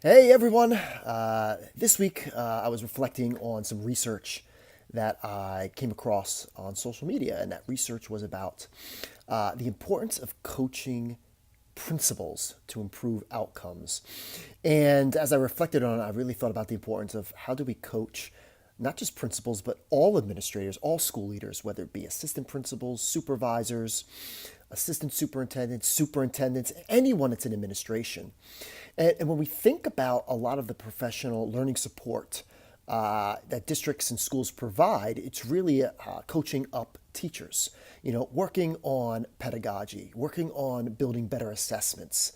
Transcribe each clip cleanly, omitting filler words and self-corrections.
Hey everyone! This week I was reflecting on some research that I came across on social media, and that research was about the importance of coaching principles to improve outcomes. And as I reflected on it, I really thought about the importance of how do we coach not just principals, but all administrators, all school leaders, whether it be assistant principals, supervisors, assistant superintendents, superintendents, anyone that's in administration. And when we think about a lot of the professional learning support that districts and schools provide, it's really coaching up teachers, working on pedagogy, working on building better assessments,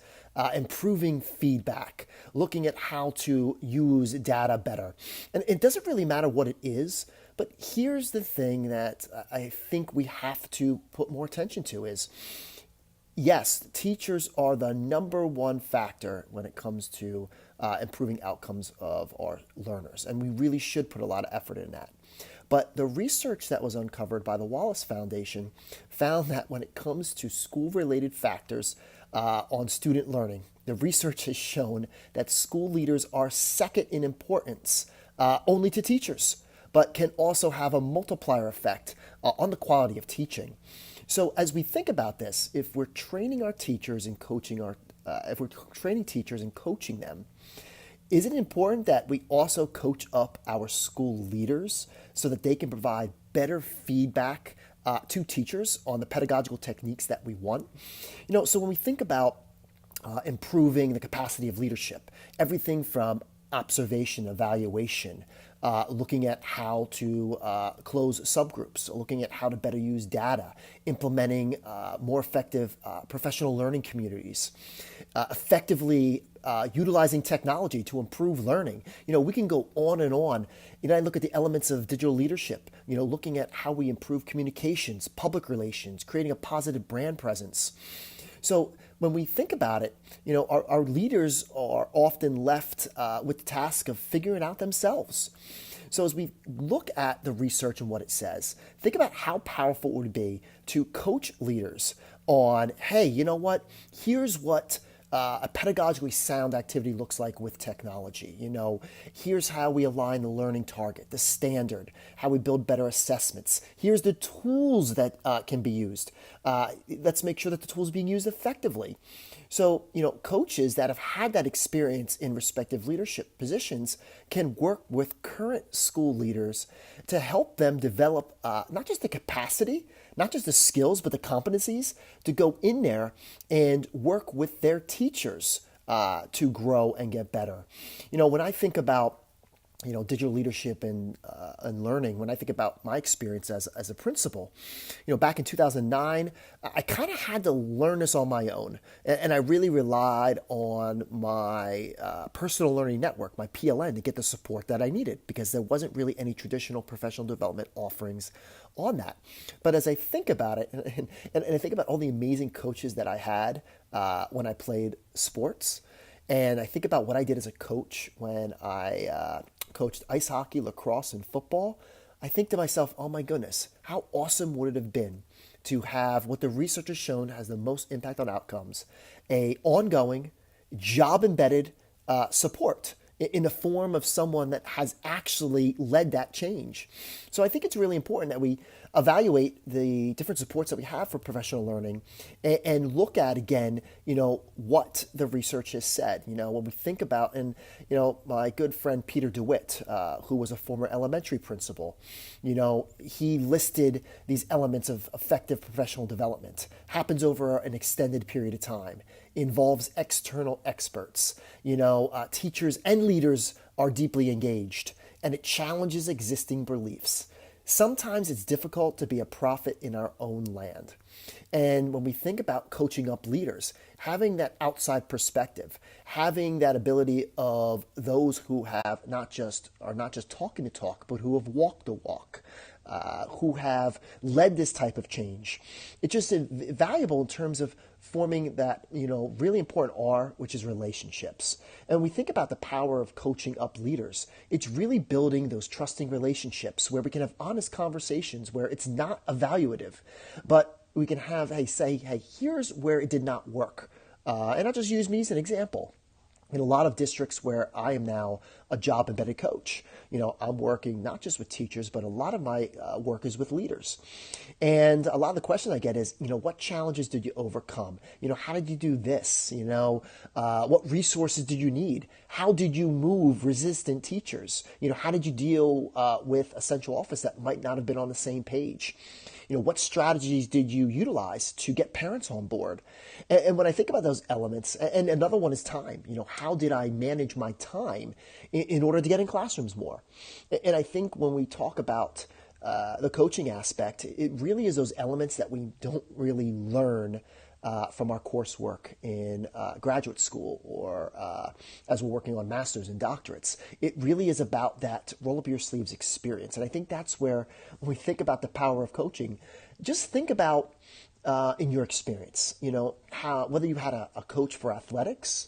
improving feedback, looking at how to use data better. And it doesn't really matter what it is, but here's the thing that I think we have to put more attention to is yes, teachers are the number one factor when it comes to improving outcomes of our learners, and we really should put a lot of effort in that. But the research that was uncovered by the Wallace Foundation found that when it comes to school related factors on student learning, the research has shown that school leaders are second in importance only to teachers, but can also have a multiplier effect on the quality of teaching. So as we think about this, if we're training our teachers and coaching if we're training teachers and coaching them, is it important that we also coach up our school leaders so that they can provide better feedback to teachers on the pedagogical techniques that we want? So when we think about improving the capacity of leadership, everything from observation, evaluation, looking at how to close subgroups, looking at how to better use data, implementing more effective professional learning communities, effectively utilizing technology to improve learning. We can go on and on. I look at the elements of digital leadership, looking at how we improve communications, public relations, creating a positive brand presence. So when we think about it, our leaders are often left with the task of figuring it out themselves. So as we look at the research and what it says, think about how powerful it would be to coach leaders on, hey, you know what? Here's what a pedagogically sound activity looks like with technology. Here's how we align the learning target, the standard, how we build better assessments. Here's the tools that can be used. Let's make sure that the tools are being used effectively. So, coaches that have had that experience in respective leadership positions can work with current school leaders to help them develop not just the capacity, not just the skills, but the competencies to go in there and work with their teachers to grow and get better. When I think about digital leadership and learning, when I think about my experience as a principal, back in 2009, I kind of had to learn this on my own. And I really relied on my personal learning network, my PLN, to get the support that I needed because there wasn't really any traditional professional development offerings on that. But as I think about it, and I think about all the amazing coaches that I had when I played sports, and I think about what I did as a coach when I coached ice hockey, lacrosse, and football, I think to myself, oh my goodness, how awesome would it have been to have what the research has shown has the most impact on outcomes, a ongoing, job-embedded support in the form of someone that has actually led that change. So I think it's really important that we evaluate the different supports that we have for professional learning and look at again, what the research has said. When we think about, and my good friend Peter DeWitt, who was a former elementary principal, he listed these elements of effective professional development. Happens over an extended period of time, involves external experts. Teachers and leaders are deeply engaged, and it challenges existing beliefs. Sometimes it's difficult to be a prophet in our own land. And when we think about coaching up leaders, having that outside perspective, having that ability of those who are not just talking the talk, but who have walked the walk, who have led this type of change, it's just valuable in terms of forming that, really important R, which is relationships. And we think about the power of coaching up leaders. It's really building those trusting relationships where we can have honest conversations where it's not evaluative, but we can have, hey, here's where it did not work. And I'll just use me as an example. In a lot of districts where I am now a job embedded coach, I'm working not just with teachers, but a lot of my work is with leaders. And a lot of the questions I get is, what challenges did you overcome? How did you do this? What resources did you need? How did you move resistant teachers? How did you deal with a central office that might not have been on the same page? What strategies did you utilize to get parents on board? And when I think about those elements, and another one is time, how did I manage my time in order to get in classrooms more? And I think when we talk about the coaching aspect, it really is those elements that we don't really learn from our coursework in graduate school or as we're working on masters and doctorates. It really is about that roll up your sleeves experience. And I think that's where, when we think about the power of coaching, just think about in your experience, how, whether you had a coach for athletics,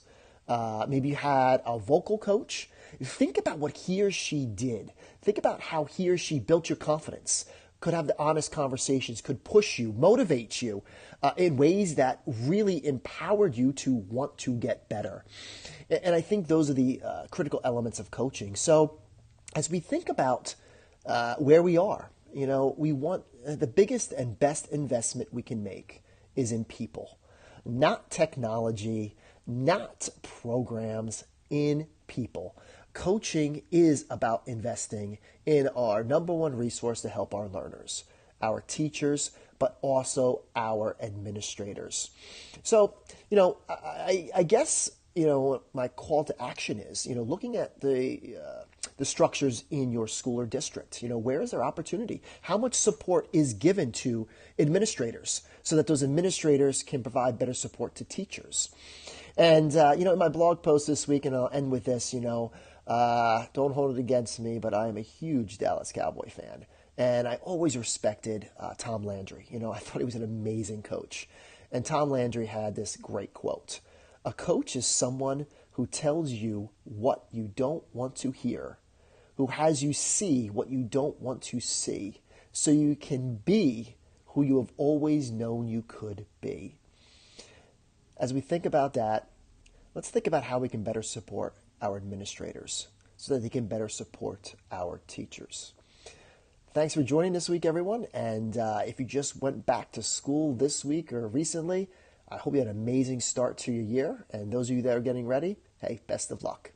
maybe you had a vocal coach. Think about what he or she did. Think about how he or she built your confidence, could have the honest conversations, could push you, motivate you in ways that really empowered you to want to get better. And I think those are the critical elements of coaching. So as we think about where we are, we want the biggest and best investment we can make is in people, not technology, not programs, in people. Coaching is about investing in our number one resource to help our learners, our teachers, but also our administrators. So, I guess, my call to action is, looking at the structures in your school or district. Where is there opportunity? How much support is given to administrators so that those administrators can provide better support to teachers? And, in my blog post this week, and I'll end with this, don't hold it against me, but I am a huge Dallas Cowboy fan. And I always respected Tom Landry. I thought he was an amazing coach. And Tom Landry had this great quote: "A coach is someone who tells you what you don't want to hear, who has you see what you don't want to see, so you can be who you have always known you could be." As we think about that, let's think about how we can better support our administrators so that they can better support our teachers. Thanks for joining this week, everyone. And if you just went back to school this week or recently, I hope you had an amazing start to your year. And those of you that are getting ready, hey, best of luck.